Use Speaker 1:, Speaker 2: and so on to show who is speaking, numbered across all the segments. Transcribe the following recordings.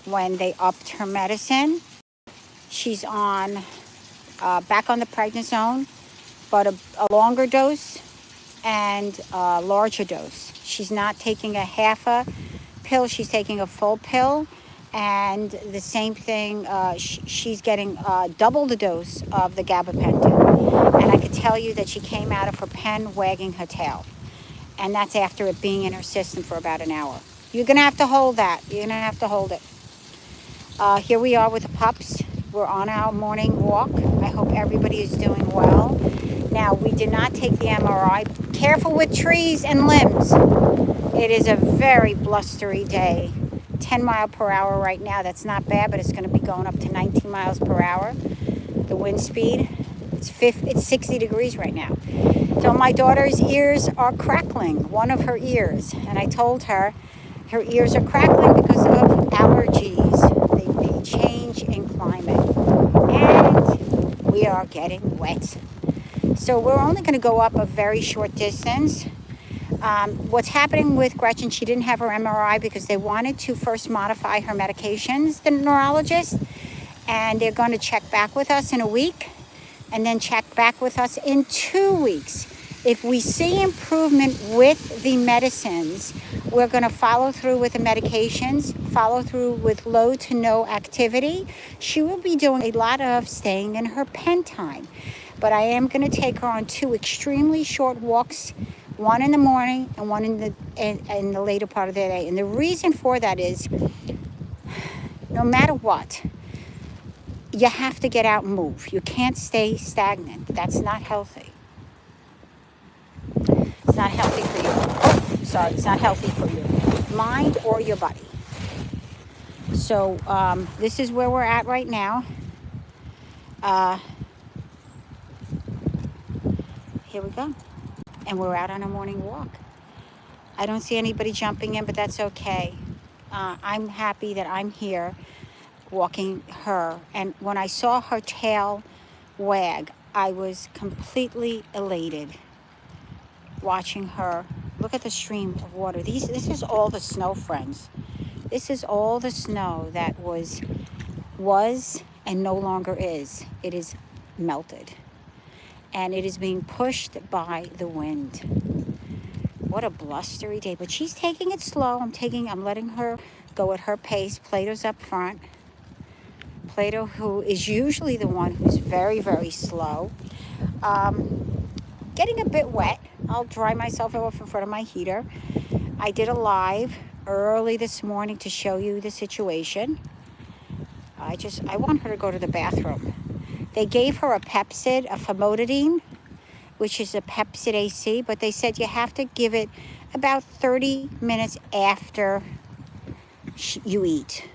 Speaker 1: when they upped her medicine. She's on back on the prednisone, but a longer dose and a larger dose. She's not taking a half a pill, she's taking a full pill. And the same thing, she's getting double the dose of the gabapentin. And I could tell you that she came out of her pen wagging her tail. And that's after it being in her system for about an hour. You're going to have to hold that. You're going to have to hold it. Here we are with the pups. We're on our morning walk. I hope everybody is doing well. Now, we did not take the MRI. Careful with trees and limbs. It is a very blustery day. 10 mile per hour right now. That's not bad, but it's going to be going up to 19 miles per hour. The wind speed, it's 60 degrees right now. So my daughter's ears are crackling, one of her ears. And I told her ears are crackling because of allergies. They change in climate. And we are getting wet. So we're only going to go up a very short distance. What's happening with Gretchen, she didn't have her MRI because they wanted to first modify her medications, the neurologist, and they're going to check back with us in a week and then check back with us in 2 weeks. If we see improvement with the medicines, we're going to follow through with the medications, follow through with low to no activity. She will be doing a lot of staying in her pen time, but I am going to take her on 2 extremely short walks, one in the morning and one in the later part of the day. And the reason for that is, no matter what, you have to get out and move. You can't stay stagnant. That's not healthy. It's not healthy for you. Oh, sorry, it's not healthy for your mind or your body. So this is where we're at right now. Here we go. And we're out on a morning walk. I don't see anybody jumping in, but that's okay. I'm happy that I'm here walking her. And when I saw her tail wag, I was completely elated watching her. Look at the stream of water. This is all the snow, friends. This is all the snow that was and no longer is. It is melted. And it is being pushed by the wind. What a blustery day. But she's taking it slow. I'm letting her go at her pace. Plato's up front. Plato, who is usually the one who's very, very slow. Getting a bit wet. I'll dry myself off in front of my heater. I did a live early this morning to show you the situation. I want her to go to the bathroom. They gave her a Pepsid, a famotidine, which is a Pepsid AC, but they said you have to give it about 30 minutes after you eat.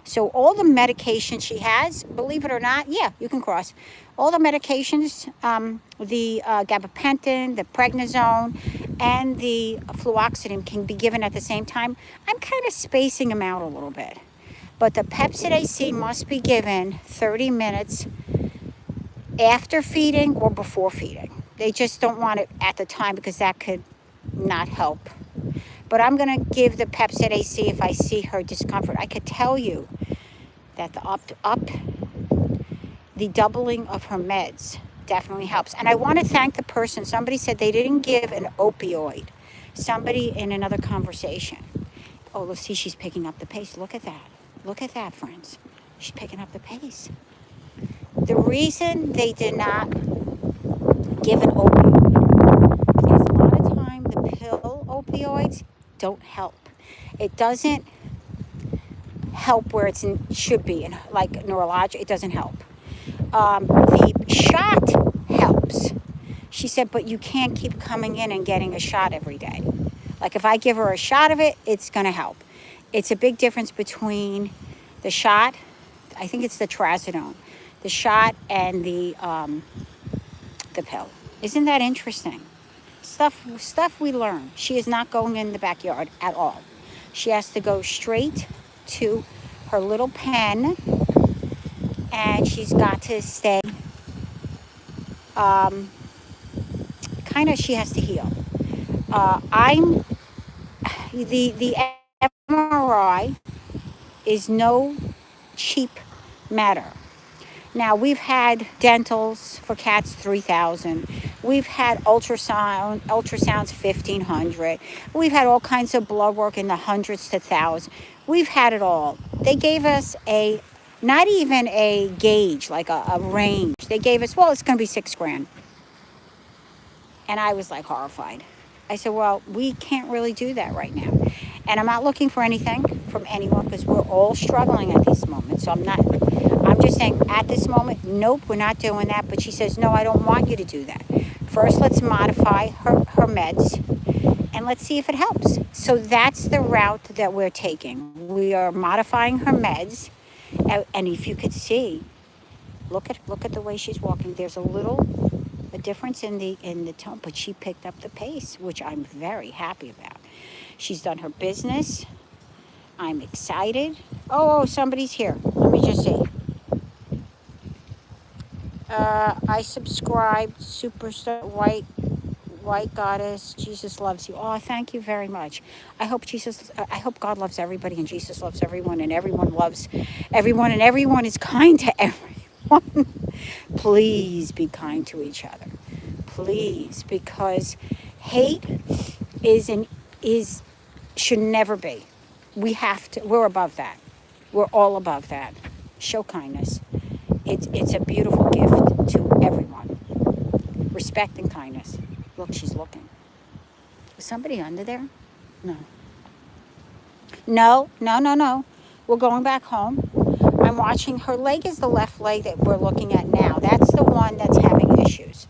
Speaker 1: So all the medication she has, believe it or not, yeah, you can cross. All the medications, the gabapentin, the prednisone, and the fluoxetine can be given at the same time. I'm kind of spacing them out a little bit. But the Pepsid AC must be given 30 minutes after feeding or before feeding. They just don't want it at the time because that could not help. But I'm going to give the Pepsid AC if I see her discomfort. I could tell you that the doubling of her meds definitely helps. And I want to thank the person. Somebody said they didn't give an opioid. Somebody in another conversation. Oh, let's see, she's picking up the pace. Look at that. Look at that, friends. She's picking up the pace. The reason they did not give an opioid is a lot of time the pill opioids don't help. It doesn't help where it should be, and like neurologic, it doesn't help. The shot helps. She said, but you can't keep coming in and getting a shot every day. Like if I give her a shot of it, it's going to help. It's a big difference between the shot, I think it's the trazodone, the shot and the pill. Isn't that interesting? Stuff we learn. She is not going in the backyard at all. She has to go straight to her little pen, and she's got to stay she has to heal. I'm the MRI is no cheap matter. Now, we've had dentals for cats, 3,000. We've had ultrasounds 1,500. We've had all kinds of blood work in the hundreds to thousands. We've had it all. They gave us not even a gauge, like a range. They gave us, well, it's going to be $6,000. And I was like horrified. I said, well, we can't really do that right now. And I'm not looking for anything from anyone because we're all struggling at this moment. So I'm just saying at this moment, nope, we're not doing that. But she says, no, I don't want you to do that. First, let's modify her meds and let's see if it helps. So that's the route that we're taking. We are modifying her meds. And if you could see, look at the way she's walking. There's a difference in the tone, but she picked up the pace, which I'm very happy about. She's done her business. I'm excited. Oh, somebody's here. Let me just see. I subscribed. Superstar White Goddess. Jesus loves you. Oh, thank you very much. I hope God loves everybody, and Jesus loves everyone, and everyone loves everyone, and everyone is kind to everyone. Please be kind to each other. Please, because hate should never be. We're above that. We're all above that. Show kindness. It's a beautiful gift to everyone. Respect and kindness. Look, she's looking. Is somebody under there? No. No. We're going back home. I'm watching. Her leg is the left leg that we're looking at now. That's the one that's having issues.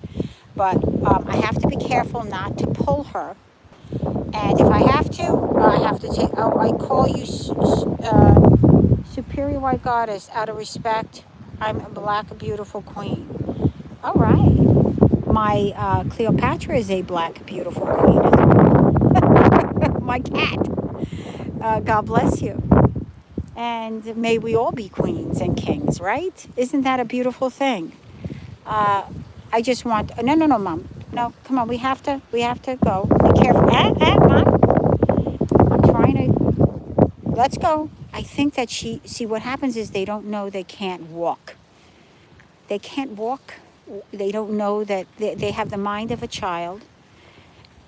Speaker 1: But I have to be careful not to pull her. And if I have to take. Oh, I call you Superior White Goddess out of respect. I'm a black, beautiful queen. All right. My Cleopatra is a black, beautiful queen as well. My cat. God bless you. And may we all be queens and kings, right? Isn't that a beautiful thing? I just want. No, Mom. No, come on. We have to go. Be careful. Mom. I'm trying to. Let's go. I think that see, what happens is they don't know they can't walk. They can't walk. They don't know that they have the mind of a child.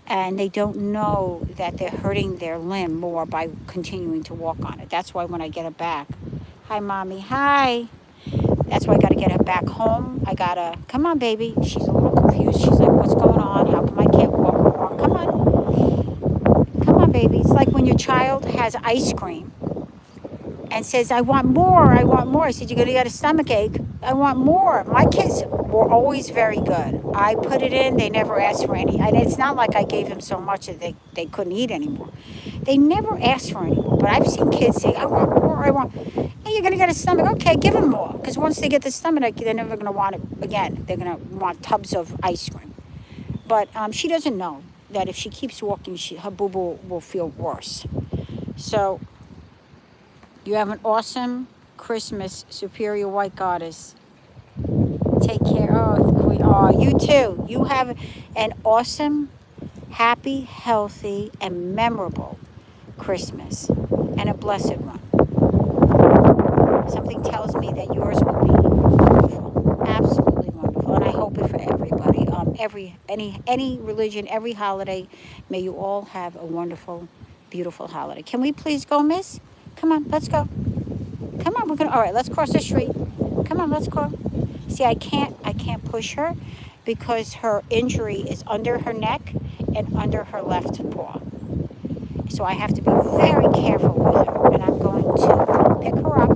Speaker 1: And they don't know that they're hurting their limb more by continuing to walk on it. That's why when I get her back. Hi, Mommy. Hi. That's why I got to get her back home. Come on, baby. She's a little confused. She's like, what's going on? How come I can't walk? Come on. Come on, baby. It's like when your child has ice cream and says, I want more. I said, you're going to get a stomach ache. I want more. My kids were always very good. I put it in. They never asked for any. And it's not like I gave them so much that they couldn't eat anymore. They never asked for any more. But I've seen kids say, I want more. Hey, you're going to get a stomach. Okay, give them more. Because once they get the stomach, they're never going to want it again. They're going to want tubs of ice cream. But she doesn't know that if she keeps walking, her boo-boo will feel worse. So you have an awesome Christmas, Superior White Goddess. Take care. Oh, Queen. Oh, you too. You have an awesome, happy, healthy, and memorable Christmas. And a blessed one. Something tells me that yours will be wonderful. Absolutely wonderful. And I hope it for everybody. Any religion, every holiday. May you all have a wonderful, beautiful holiday. Can we please go, miss? Come on, let's go. Come on, all right, let's cross the street. Come on, let's go. See, I can't push her because her injury is under her neck and under her left paw. So I have to be very careful with her, and I'm going to pick her up.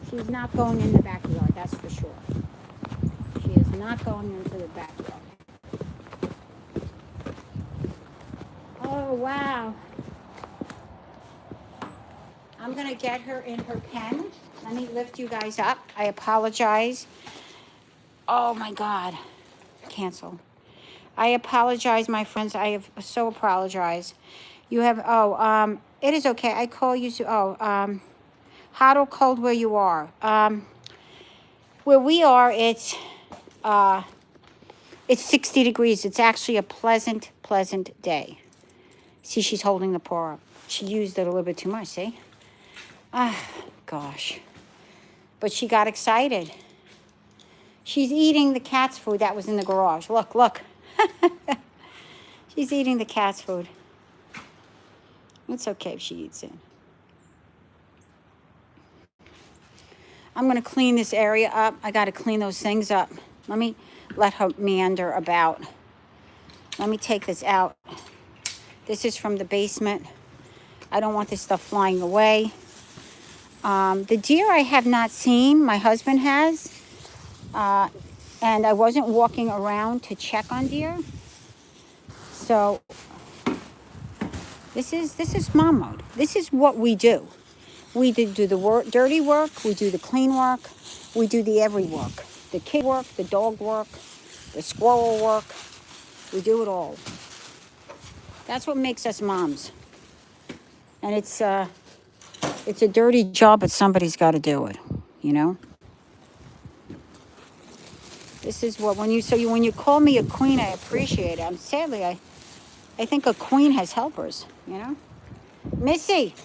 Speaker 1: She's not going in the backyard, that's for sure. She is not going into the backyard. Oh, wow. I'm going to get her in her pen. Let me lift you guys up. I apologize. Oh my God. Cancel. I apologize, my friends. I have so apologize. You have, it is okay. I call you, hot or cold where you are. Where we are, it's 60 degrees. It's actually a pleasant, pleasant day. See, she's holding the paw up. She used it a little bit too much, see? Ah, gosh. But she got excited. She's eating the cat's food that was in the garage. Look, look. She's eating the cat's food. It's okay if she eats it. I'm going to clean this area up. I got to clean those things up. Let me let her meander about. Let me take this out. This is from the basement. I don't want this stuff flying away. The deer I have not seen. My husband has. And I wasn't walking around to check on deer. So this is mom mode. This is what we do. We do the work, dirty work. We do the clean work. We do the every work. The kid work, the dog work, the squirrel work. We do it all. That's what makes us moms. And it's a dirty job, but somebody's got to do it, you know? This is what, when you call me a queen, I appreciate it. Sadly, I think a queen has helpers, you know? Missy,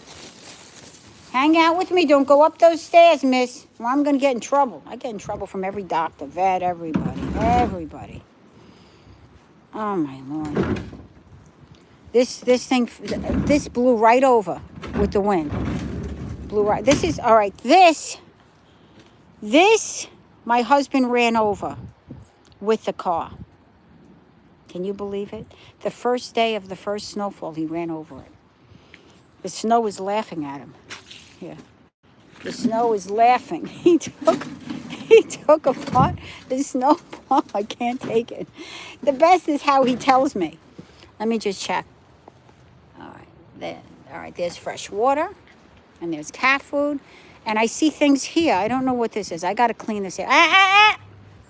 Speaker 1: hang out with me. Don't go up those stairs, miss. Or I'm going to get in trouble. I get in trouble from every doctor, vet, everybody. Oh, my Lord. This blew right over with the wind. Blew right. This is, all right, this, my husband ran over with the car. Can you believe it? The first day of the first snowfall, he ran over it. The snow was laughing at him. Yeah. The snow is laughing. He took apart the snowball. I can't take it. The best is how he tells me. Let me just check. All right. There. All right. There's fresh water. And there's cat food. And I see things here. I don't know what this is. I got to clean this here.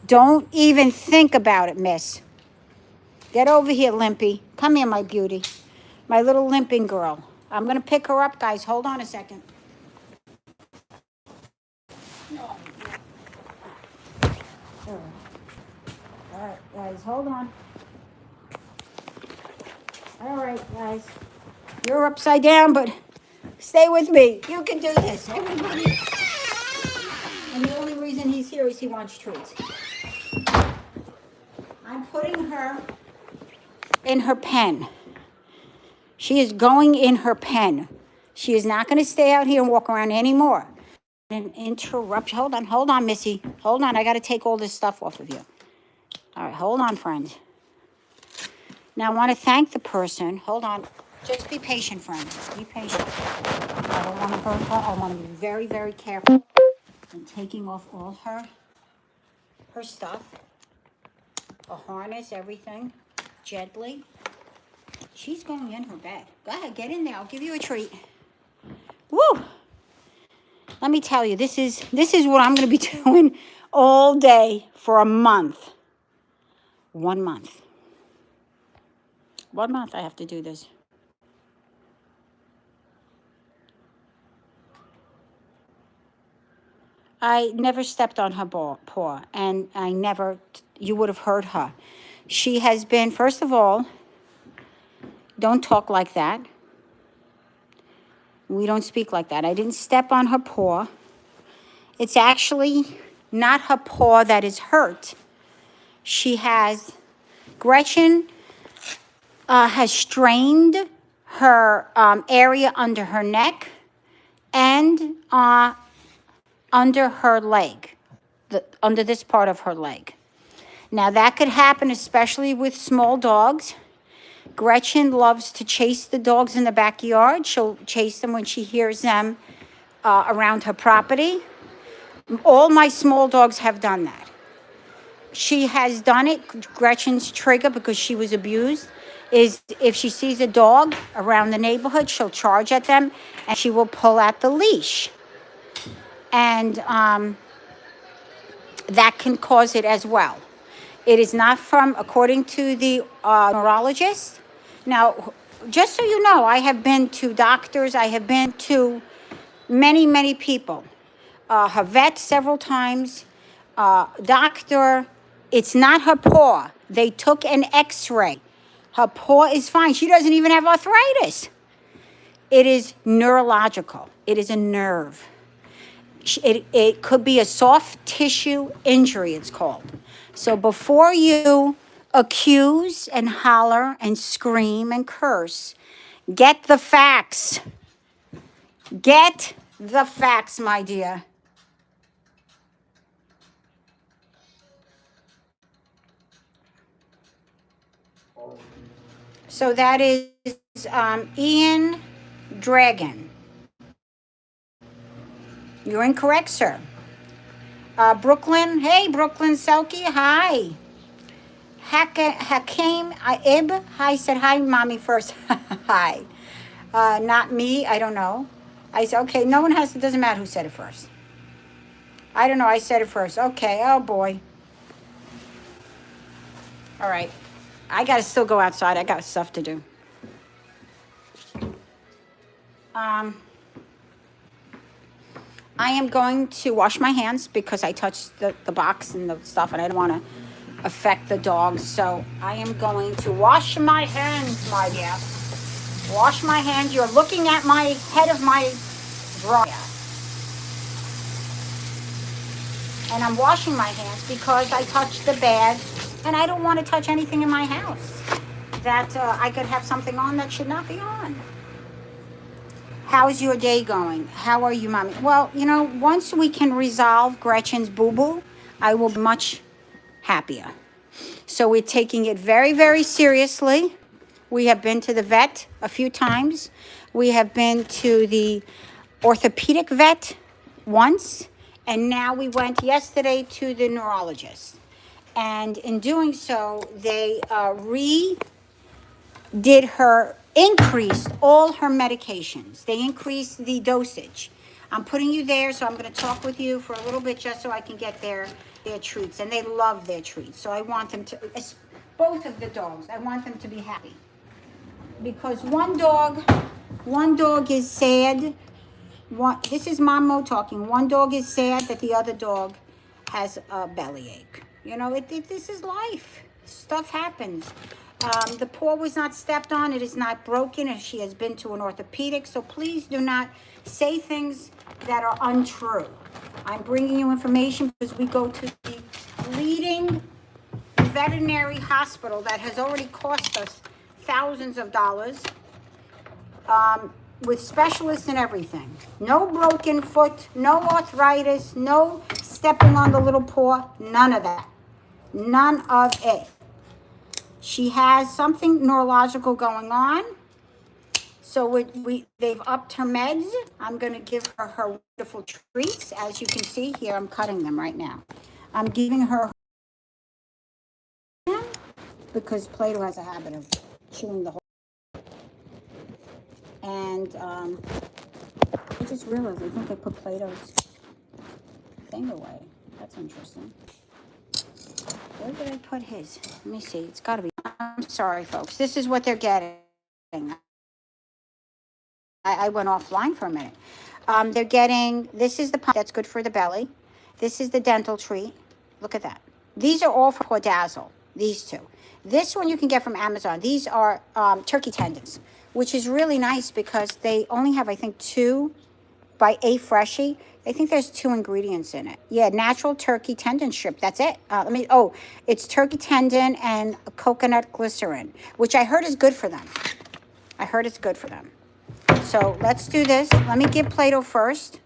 Speaker 1: Don't even think about it, miss. Get over here, Limpy. Come here, my beauty. My little limping girl. I'm going to pick her up, guys. Hold on a second. All right, guys. Hold on. All right, guys. You're upside down, but stay with me. You can do this, everybody. And the only reason he's here is he wants treats. I'm putting her in her pen. She is going in her pen. She is not going to stay out here and walk around anymore. An interruption. Hold on, Missy. Hold on. I got to take all this stuff off of you. All right, hold on, friends. Now, I want to thank the person. Hold on. Just be patient, friends. Be patient. I don't want to hurt her. I want to be very, very careful in taking off all her stuff. A harness, everything. Gently. She's going in her bed. Go ahead, get in there. I'll give you a treat. Woo! Let me tell you, this is what I'm going to be doing all day for a month. 1 month. 1 month I have to do this. I never stepped on her paw, and you would have heard her. She has been, first of all, don't talk like that. We don't speak like that. I didn't step on her paw. It's actually not her paw that is hurt. Gretchen has strained her area under her neck and under her leg, under this part of her leg. Now, that could happen especially with small dogs. Gretchen loves to chase the dogs in the backyard. She'll chase them when she hears them around her property. All my small dogs have done that. She has done it. Gretchen's trigger, because she was abused, is if she sees a dog around the neighborhood, she'll charge at them and she will pull out the leash. And that can cause it as well. It is not from, according to the neurologist. Now, just so you know, I have been to doctors, I have been to many, many people. Her vet several times, doctor. It's not her paw. They took an x-ray. Her paw is fine. She doesn't even have arthritis. It is neurological. It is a nerve. It could be a soft tissue injury, it's called. So before you accuse and holler and scream and curse, get the facts. Get the facts, my dear. So that is Ian Dragon. You're incorrect, sir. Brooklyn, hey, Brooklyn Selkie, hi. Hakim Ib, hi, said hi, mommy first. Hi. Not me, I don't know. I said, okay, no one has, it doesn't matter who said it first. I don't know, I said it first. Okay, oh boy. All right. I got to still go outside. I got stuff to do. I am going to wash my hands because I touched the box and the stuff and I don't want to affect the dogs. So I am going to wash my hands, my dear. Wash my hands. You're looking at my head of my dryer. And I'm washing my hands because I touched the bed and I don't want to touch anything in my house that I could have something on that should not be on. How's your day going? How are you, mommy? Well, you know, once we can resolve Gretchen's boo-boo, I will be much happier. So we're taking it very, very seriously. We have been to the vet a few times. We have been to the orthopedic vet once, and now we went yesterday to the neurologist. And in doing so, they increased all her medications. They increased the dosage. I'm putting you there, so I'm going to talk with you for a little bit just so I can get their treats. And they love their treats. So I want them to, both of the dogs, I want them to be happy. Because one dog is sad. This is Mamo talking. One dog is sad that the other dog has a bellyache. You know, this is life. Stuff happens. The paw was not stepped on. It is not broken. And she has been to an orthopedic. So please do not say things that are untrue. I'm bringing you information because we go to the leading veterinary hospital that has already cost us thousands of dollars, with specialists and everything. No broken foot, no arthritis, no stepping on the little paw, none of that. None of it. She has something neurological going on. So they've upped her meds. I'm going to give her wonderful treats. As you can see here, I'm cutting them right now. I'm giving her because Play-Doh has a habit of chewing the whole. And I just realized I think I put Play-Doh's thing away. That's interesting. Where did I put his? Let me see. It's got to be. I'm sorry, folks. This is what they're getting. I went offline for a minute. They're getting, this is the pump that's good for the belly. This is the dental treat. Look at that. These are all for Cordazzle, these two. This one you can get from Amazon. These are turkey tendons, which is really nice because they only have, I think, 2 by A Freshie. I think there's 2 ingredients in it. Yeah, natural turkey tendon strip. That's it. It's turkey tendon and coconut glycerin, which I heard is good for them. I heard it's good for them. So let's do this. Let me give Play-Doh first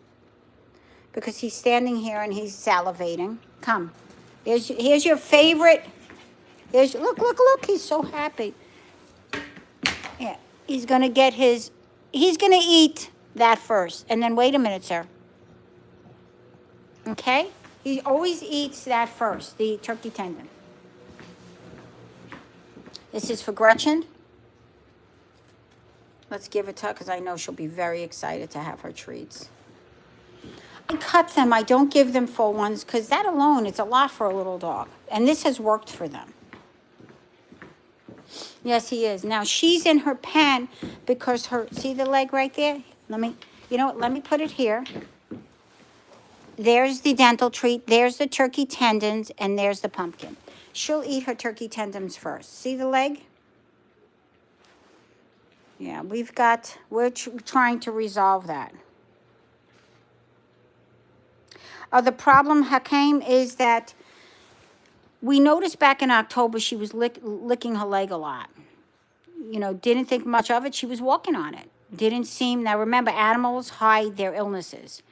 Speaker 1: because he's standing here and he's salivating. Come. Here's your favorite. Look. He's so happy. Yeah, he's going to get he's going to eat that first. And then wait a minute, sir. Okay? He always eats that first, the turkey tendon. This is for Gretchen. Let's give it to her because I know she'll be very excited to have her treats. I cut them. I don't give them full ones because that alone, it's a lot for a little dog. And this has worked for them. Yes, he is. Now she's in her pen because see the leg right there? You know what? Let me put it here. There's the dental treat. There's the turkey tendons, and there's the pumpkin. She'll eat her turkey tendons first. See the leg? Yeah, we're trying to resolve that. The problem, Hakeem, is that we noticed back in October she was licking her leg a lot. You know, didn't think much of it. She was walking on it. Didn't seem, now remember, animals hide their illnesses.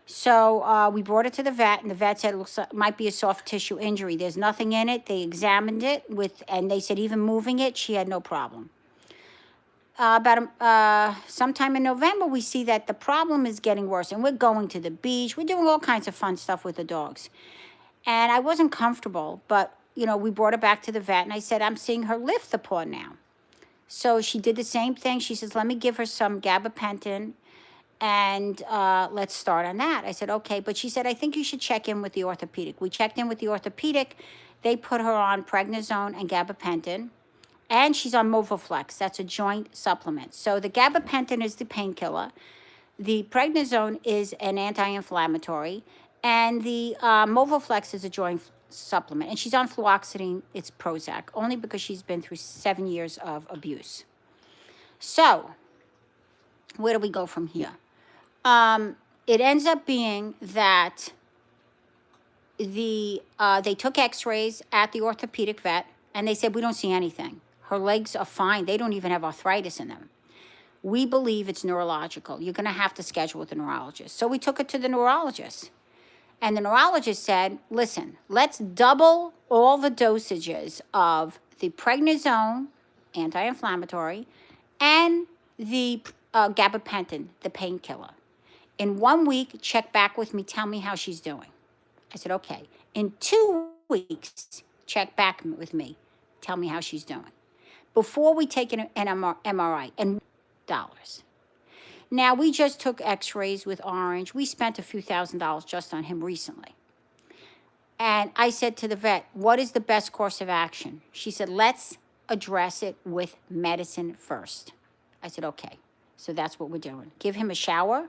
Speaker 1: So we brought it to the vet, and the vet said it might be a soft tissue injury. There's nothing in it. They examined it and they said even moving it, she had no problem. About sometime in November, we see that the problem is getting worse, and we're going to the beach. We're doing all kinds of fun stuff with the dogs. And I wasn't comfortable, but, you know, we brought her back to the vet, and I said, I'm seeing her lift the paw now. So she did the same thing. She says, let me give her some gabapentin, and let's start on that. I said, okay. But she said, I think you should check in with the orthopedic. We checked in with the orthopedic. They put her on prednisone and gabapentin. And she's on Movoflex. That's a joint supplement. So the gabapentin is the painkiller. The prednisone is an anti-inflammatory. And the Movoflex is a joint supplement. And she's on fluoxetine. It's Prozac, only because she's been through 7 years of abuse. So where do we go from here? It ends up being that they took x-rays at the orthopedic vet, and they said, we don't see anything. Her legs are fine. They don't even have arthritis in them. We believe it's neurological. You're going to have to schedule with the neurologist. So we took her to the neurologist. And the neurologist said, listen, let's double all the dosages of the prednisone, anti-inflammatory, and the gabapentin, the painkiller. In 1 week, check back with me. Tell me how she's doing. I said, okay. In 2 weeks, check back with me. Tell me how she's doing. Before we take an MRI, and $1. Now, we just took x-rays with Orange. We spent a few $1,000s just on him recently. And I said to the vet, what is the best course of action? She said, let's address it with medicine first. I said, okay. So that's what we're doing. Give him a shower.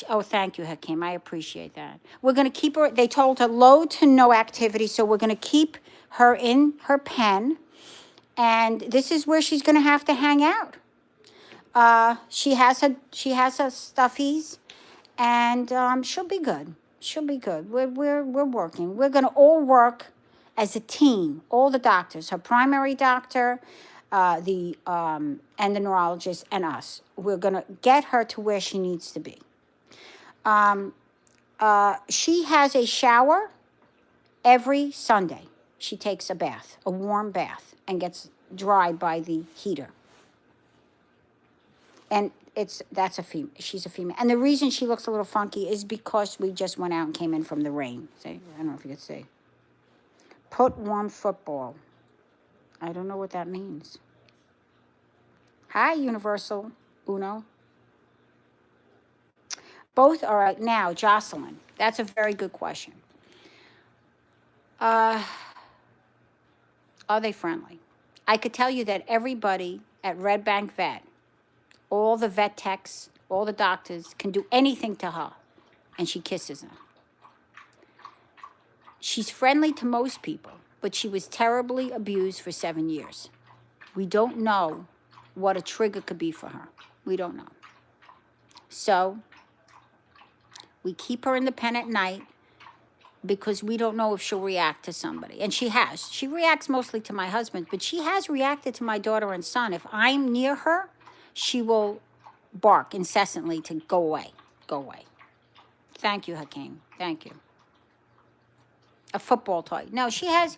Speaker 1: Oh, thank you, Hakeem. I appreciate that. We're going to keep her, they told her low to no activity, so we're going to keep her in her pen, and this is where she's going to have to hang out. She has her stuffies, and she'll be good. She'll be good. We're working. We're going to all work as a team, all the doctors, her primary doctor, and the neurologist, and us. We're going to get her to where she needs to be. She has a shower every Sunday. She takes a bath, a warm bath, and gets dry by the heater. And that's a female. She's a female. And the reason she looks a little funky is because we just went out and came in from the rain. See? I don't know if you could see. Put warm football. I don't know what that means. Hi, Universal Uno. Both are right now, Jocelyn. That's a very good question. Are they friendly? I could tell you that everybody at Red Bank Vet, all the vet techs, all the doctors can do anything to her, and she kisses them. She's friendly to most people, but she was terribly abused for 7 years. We don't know what a trigger could be for her. We don't know. So we keep her in the pen at night because we don't know if she'll react to somebody. And she has. She reacts mostly to my husband, but she has reacted to my daughter and son. If I'm near her, she will bark incessantly to go away, go away. Thank you, Hakeem. Thank you. A football toy. No, she has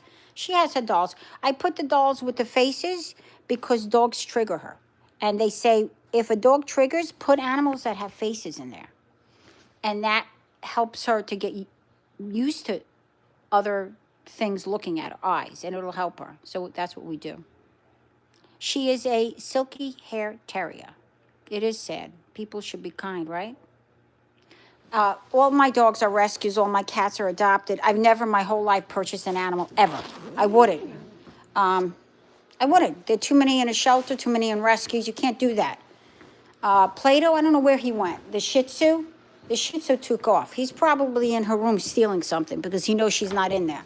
Speaker 1: her dolls. I put the dolls with the faces because dogs trigger her. And they say if a dog triggers, put animals that have faces in there. And that helps her to get used to other things looking at her eyes, and it'll help her. So that's what we do. She is a silky hair terrier. It is sad. People should be kind, right? All my dogs are rescues. All my cats are adopted. I've never my whole life purchased an animal, ever. I wouldn't. I wouldn't. There are too many in a shelter, too many in rescues. You can't do that. Plato, I don't know where he went. The Shih Tzu took off. He's probably in her room stealing something because he knows she's not in there.